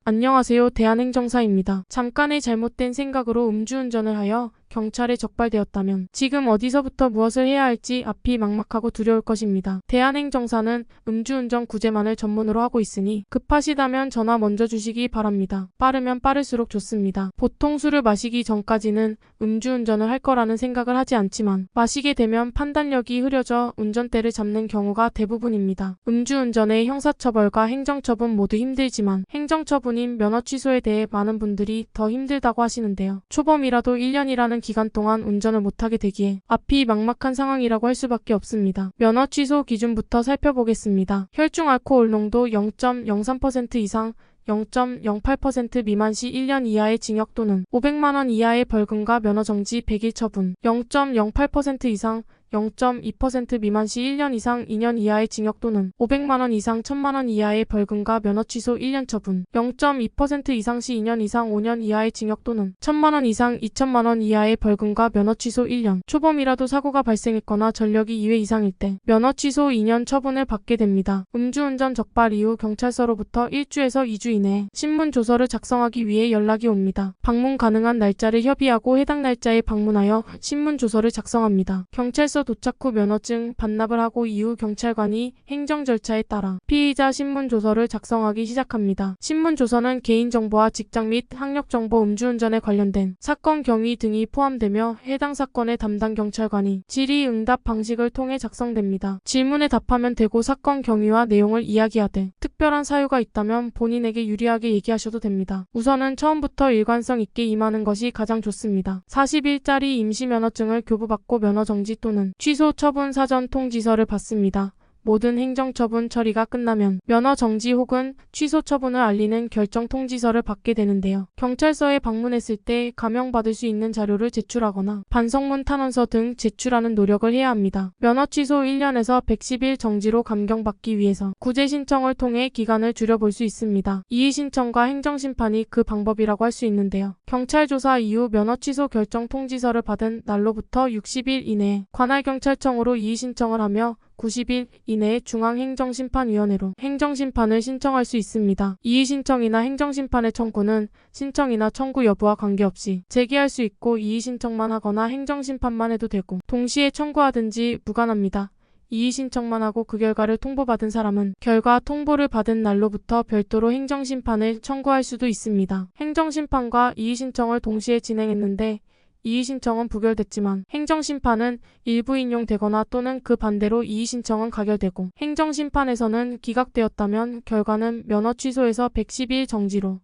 안녕하세요. 대한행정사입니다. 잠깐의 잘못된 생각으로 음주운전을 하여 경찰에 적발되었다면 지금 어디서부터 무엇을 해야 할지 앞이 막막하고 두려울 것입니다. 대한행정사는 음주운전 구제만을 전문으로 하고 있으니 급하시다면 전화 먼저 주시기 바랍니다. 빠르면 빠를수록 좋습니다. 보통 술을 마시기 전까지는 음주운전을 할 거라는 생각을 하지 않지만 마시게 되면 판단력이 흐려져 운전대를 잡는 경우가 대부분입니다. 음주운전의 형사처벌과 행정처분 모두 힘들지만 행정처분인 면허 취소에 대해 많은 분들이 더 힘들다고 하시는데요. 초범이라도 1년이라는 기간 동안 운전을 못하게 되기에 앞이 막막한 상황이라고 할 수밖에 없습니다. 면허 취소 기준부터 살펴보겠습니다. 혈중 알코올 농도 0.03% 이상 0.08% 미만 시 1년 이하의 징역 또는 500만원 이하의 벌금과 면허 정지 100일 처분, 0.08% 이상 0.2% 미만 시 1년 이상 2년 이하의 징역 또는 500만원 이상 1000만원 이하의 벌금과 면허 취소 1년 처분, 0.2% 이상 시 2년 이상 5년 이하의 징역 또는 1000만원 이상 2000만원 이하의 벌금과 면허 취소 1년, 초범이라도 사고가 발생했거나 전력이 2회 이상일 때 면허 취소 2년 처분을 받게 됩니다. 음주운전 적발 이후 경찰서로부터 1주에서 2주 이내에 신문 조서를 작성하기 위해 연락이 옵니다. 방문 가능한 날짜를 협의하고 해당 날짜에 방문하여 신문 조서를 작성합니다. 경찰서 도착 후 면허증 반납을 하고 이후 경찰관이 행정 절차에 따라 피의자 신문조서를 작성하기 시작합니다. 신문조서는 개인정보와 직장 및 학력정보 음주운전에 관련된 사건 경위 등이 포함되며 해당 사건의 담당 경찰관이 질의응답 방식을 통해 작성됩니다. 질문에 답하면 되고 사건 경위와 내용을 이야기하되 특별한 사유가 있다면 본인에게 유리하게 얘기하셔도 됩니다. 우선은 처음부터 일관성 있게 임하는 것이 가장 좋습니다. 40일짜리 임시면허증을 교부받고 면허정지 또는 취소 처분 사전 통지서를 받습니다. 모든 행정처분 처리가 끝나면 면허 정지 혹은 취소 처분을 알리는 결정 통지서를 받게 되는데요. 경찰서에 방문했을 때 감형받을 수 있는 자료를 제출하거나 반성문 탄원서 등 제출하는 노력을 해야 합니다. 면허 취소 1년에서 110일 정지로 감경받기 위해서 구제 신청을 통해 기간을 줄여볼 수 있습니다. 이의 신청과 행정심판이 그 방법이라고 할 수 있는데요. 경찰 조사 이후 면허 취소 결정 통지서를 받은 날로부터 60일 이내에 관할경찰청으로 이의 신청을 하며 90일 이내에 중앙행정심판위원회로 행정심판을 신청할 수 있습니다. 이의 신청이나 행정심판의 청구는 신청이나 청구 여부와 관계없이 제기할 수 있고 이의 신청만 하거나 행정심판만 해도 되고 동시에 청구하든지 무관합니다. 이의 신청만 하고 그 결과를 통보받은 사람은 결과 통보를 받은 날로부터 별도로 행정심판을 청구할 수도 있습니다. 행정심판과 이의 신청을 동시에 진행했는데 이의 신청은 부결됐지만 행정심판은 일부 인용되거나 또는 그 반대로 이의 신청은 가결되고 행정심판에서는 기각되었다면 결과는 면허 취소에서 110일 정지로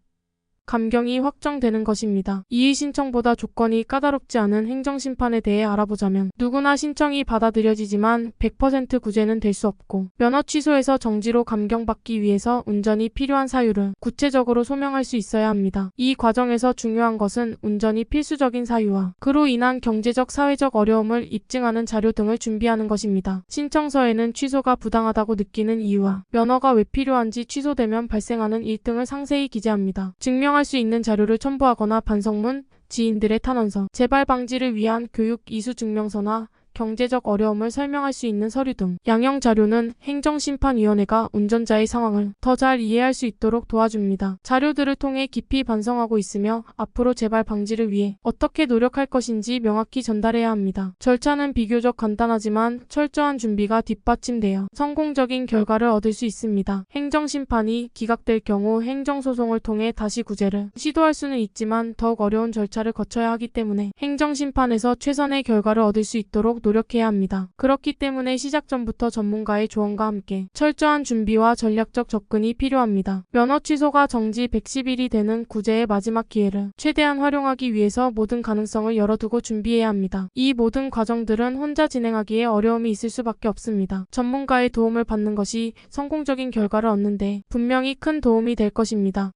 감경이 확정되는 것입니다. 이의 신청보다 조건이 까다롭지 않은 행정심판에 대해 알아보자면 누구나 신청이 받아들여지지만 100% 구제는 될 수 없고 면허 취소에서 정지로 감경받기 위해서 운전이 필요한 사유를 구체적으로 소명할 수 있어야 합니다. 이 과정에서 중요한 것은 운전이 필수적인 사유와 그로 인한 경제적 사회적 어려움을 입증하는 자료 등을 준비하는 것입니다. 신청서에는 취소가 부당하다고 느끼는 이유와 면허가 왜 필요한지 취소되면 발생하는 일 등을 상세히 기재합니다. 증명할 수 있는 자료를 첨부하거나 반성문, 지인들의 탄원서, 재발 방지를 위한 교육 이수 증명서나 경제적 어려움을 설명할 수 있는 서류 등 양형 자료는 행정심판위원회가 운전자의 상황을 더 잘 이해할 수 있도록 도와줍니다. 자료들을 통해 깊이 반성하고 있으며 앞으로 재발 방지를 위해 어떻게 노력할 것인지 명확히 전달해야 합니다. 절차는 비교적 간단하지만 철저한 준비가 뒷받침되어 성공적인 결과를 얻을 수 있습니다. 행정심판이 기각될 경우 행정소송을 통해 다시 구제를 시도할 수는 있지만 더욱 어려운 절차를 거쳐야 하기 때문에 행정심판에서 최선의 결과를 얻을 수 있도록 노력해야 합니다. 그렇기 때문에 시작 전부터 전문가의 조언과 함께 철저한 준비와 전략적 접근이 필요합니다. 면허 취소가 정지 110일이 되는 구제의 마지막 기회를 최대한 활용하기 위해서 모든 가능성을 열어두고 준비해야 합니다. 이 모든 과정들은 혼자 진행하기에 어려움이 있을 수밖에 없습니다. 전문가의 도움을 받는 것이 성공적인 결과를 얻는 데 분명히 큰 도움이 될 것입니다.